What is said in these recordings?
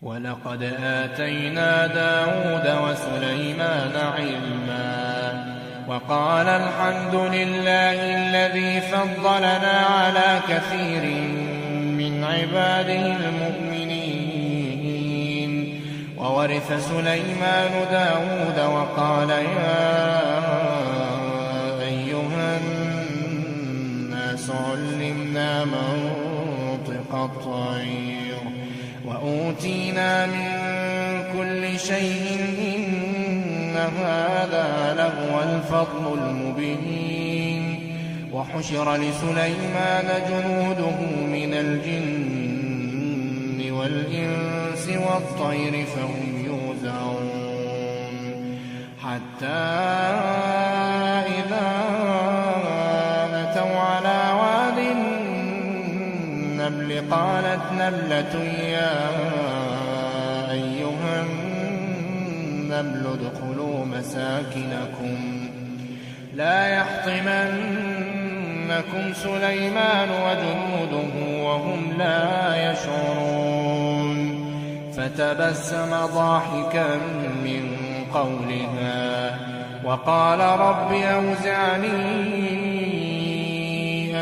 ولقد آتينا داود وسليمان علما وقال الحمد لله الذي فضلنا على كثير من عباده المؤمنين. وورث سليمان داود وقال يا أيها الناس علمنا منطق الطير وأوتينا من كل شيء إن هذا لهو الفضل المبين. وحشر لسليمان جنوده من الجن والإنس والطير فهم يوزعون حتى إذا أتوا على واد النمل قالت نملة يا أيها النمل ادخلوا مساكنكم لا يحطمنكم سليمان وجنوده وهم لا يشعرون. فتبسم ضاحكا من قولها وقال رب أوزعني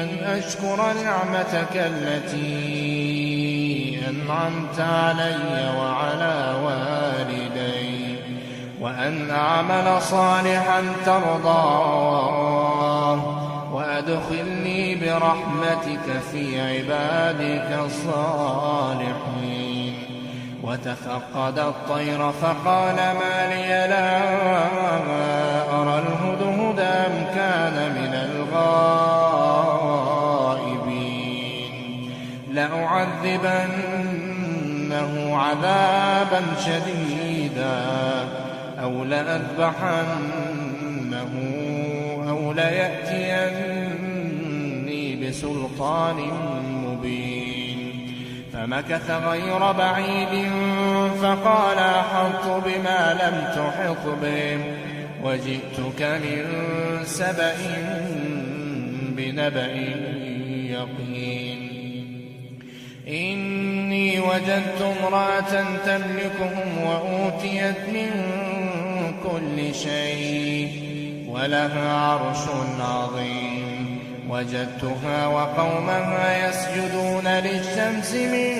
أن أشكر نعمتك التي أنعمت علي وعلى والدي وأن أعمل صالحا ترضاه وأدخلني برحمتك في عبادك الصالحين. وتفقد الطير فقال ما لي لا أرى الهدهد أم كان من الغائبين لأعذبنه عذابا شديدا أو لأذبحنه أو ليأتيني بسلطان مبين. فمكث غير بعيد فقال أحطت بما لم تحط به وجئتك من سبأ بنبأ يقين. إني وجدت امرأة تملكهم وأوتيت من كل شيء ولها عرش عظيم. وجدتها وقومها يسجدون للشمس من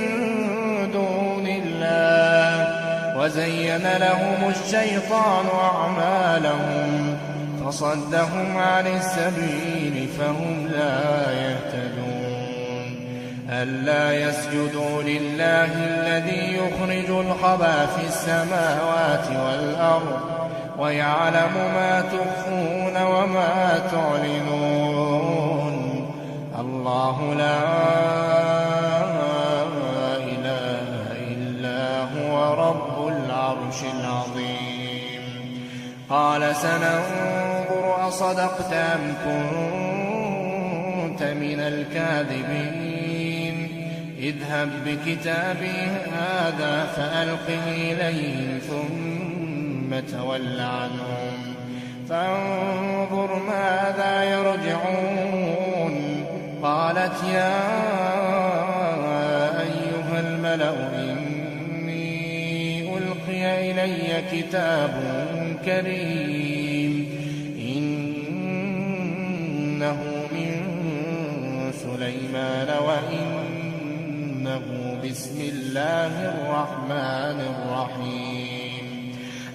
دون الله وزين لهم الشيطان أعمالهم فصدهم عن السبيل فهم لا يهتدون. ألا يسجدوا لله الذي يخرج الخبى في السماوات والأرض ويعلم ما تخفون وما تعلنون. الله لا إله إلا هو رب العرش العظيم. قال سننظر أصدقت أم كنت من الكاذبين. اذهب بكتابي هذا فألقه إليهم ثم تول عنهم فانظر ماذا يرجعون. قالت يا أيها الملأ إني ألقي إلي كتاب كريم إنه من سليمان وإنه بسم الله الرحمن الرحيم.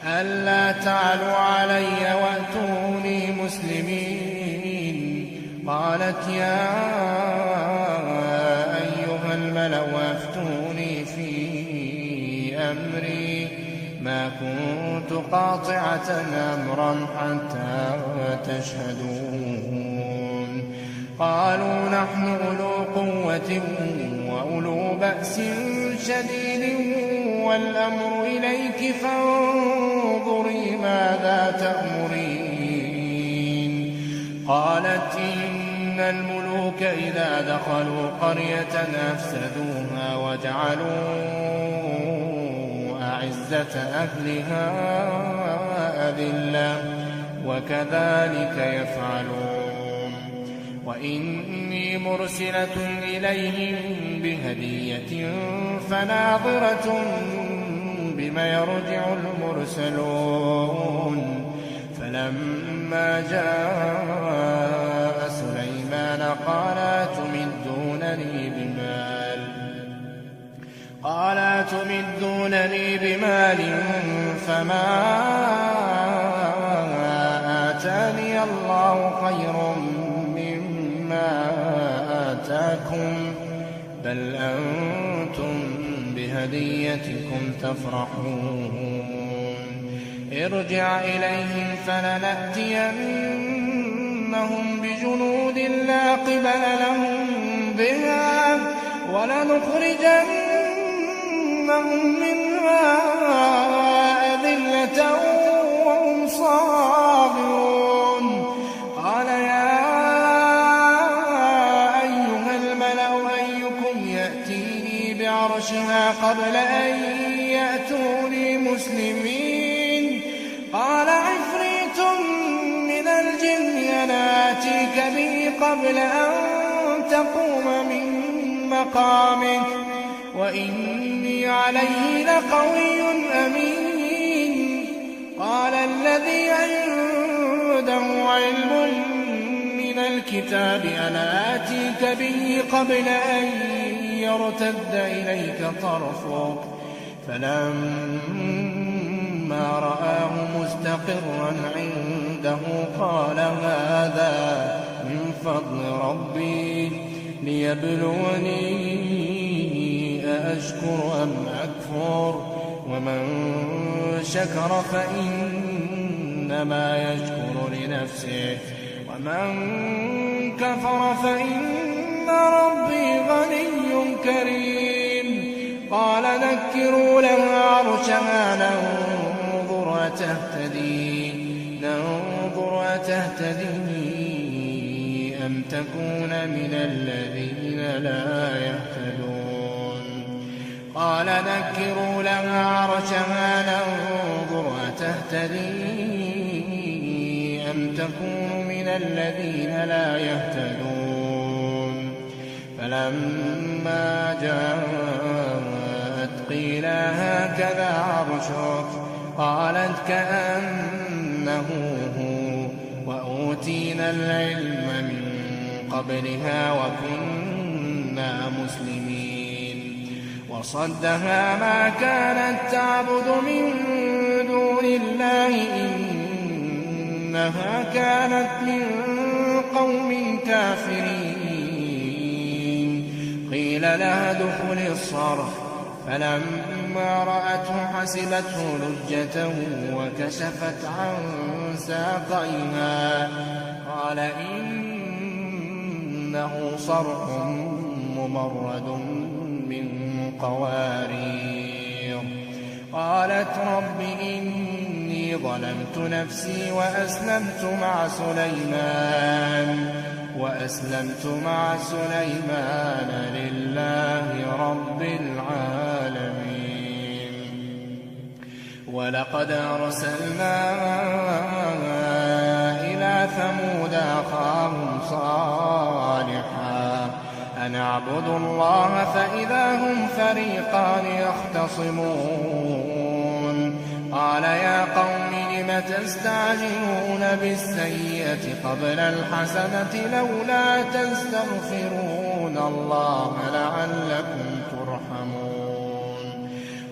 ألا تعلوا علي وأتوني مسلمين. قالت يا أيها الملأ أفتوني في أمري ما كنت قاطعة أمرا حتى تشهدون. قالوا نحن أولو قوة وأولو بأس شديد والأمر إليك فانظري ماذا تأمرين. قالت إن الملوك إذا دخلوا قرية أفسدوها وجعلوا أعزة أهلها أذلة وكذلك يفعلون. وإني مرسلة إليهم بهدية فناظرة يرجع المرسلون فلما جاء سليمان قال أتمدونني بمال فما آتاني الله خير مما آتاكم بل أنتم بهديتكم تفرحون ارجع إليهم فلنأتينهم بجنود لا قبل لهم بها ولنخرجنهم منها أذلة وهم صاغرون قال يا أيها الملأ أيكم يأتيني بعرشها قبل أن يأتوني مسلمين قال عفريت من الجن أنا آتيك به قبل أن تقوم من مقامك وإني عليه لقوي أمين قال الذي عنده علم من الكتاب أنا آتيك به قبل أن يرتد إليك طرفك فلما رآه مستقرا عنده قال هذا من فضل ربي ليبلوني أأشكر أم أكفر ومن شكر فإنما يشكر لنفسه ومن كفر فإن ربي غني كريم قال نكروا لها عرشها ننظر أتهتدي أم تكون من الذين لا يهتدون قال نكروا لها عرشها ننظر أتهتدي أم تكون من الذين لا يهتدون فلما جاءت قيل هكذا عرشك قالت كأنه هو وأوتينا العلم من قبلها وكنا مسلمين وصدها ما كانت تعبد من دون الله إنها كانت من قوم كافرين قيل لها ادخل الصرح فلما رأته حسبته لجة وكشفت عن ساقيها قال إنه صرح ممرد من قوارير قالت رب إني ظلمت نفسي وأسلمت مع سليمان لله رب العالمين ولقد أرسلنا إلى ثمود أخاهم صالحا أن اعبدوا الله فإذا هم فريقان يختصمون قال يا قوم لم تستعجلون بالسيئة قبل الحسنة لولا تستغفرون الله لعلكم ترحمون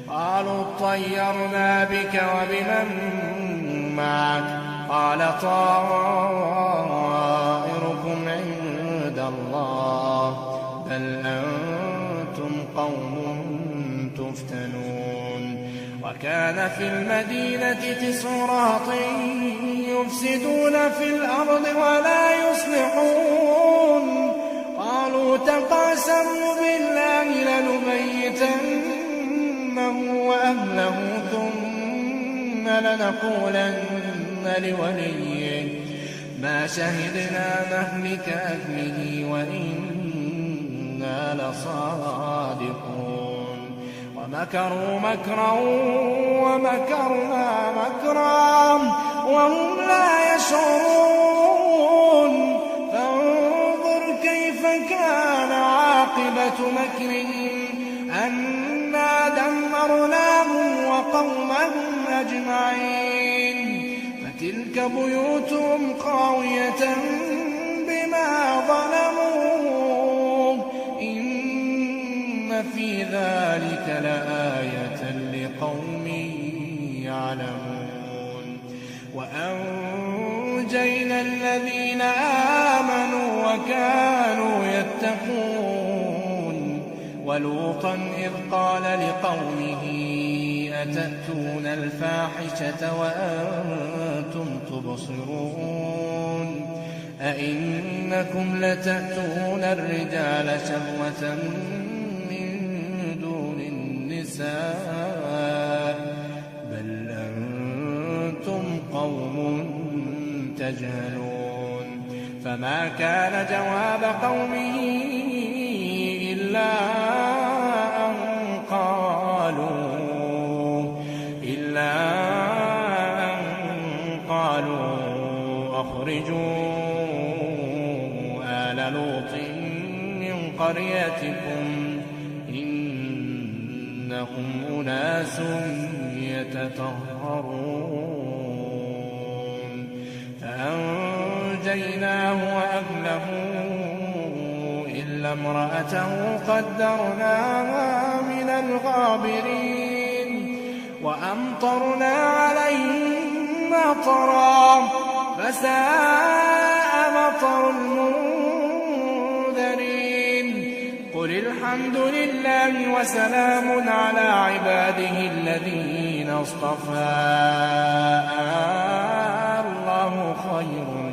قالوا اطيرنا بك وبمن معك قال طائركم عند الله بل أنتم قوم تفتنون وكان في المدينة 9 رهط يفسدون في الأرض ولا يصلحون قالوا تقاسموا بالله لنبيتنه وأهله ثم لنقولن لوليه ما شهدنا مهلك أهله وإنا لصادقون ومكروا مكرا ومكرنا مكرا وهم لا يشعرون فانظر كيف كان عاقبة مكرهم أنا دمرناهم وقومهم أجمعين فتلك بيوتهم خاوية بما ظلموا إن في ذلك لآية لقوم يعلمون وأنجينا الذين آمنوا وكانوا يتقون ولوطا إذ قال لقومه أتأتون الفاحشة وأنتم تبصرون أئنكم لتأتون الرجال شهوة من دون النساء بل أنتم قوم تجهلون فما كان جواب قومه إلا أن قالوا أخرجوا آل لوط من قريتكم إنهم أناس يتطهرون فأنجيناه وأهله إلا امرأته قدرناها من الغابرين وأمطرنا عليهم مطرا فساء مطر المنذرين قل الحمد لله وسلام على عباده الذين اصطفى الله خير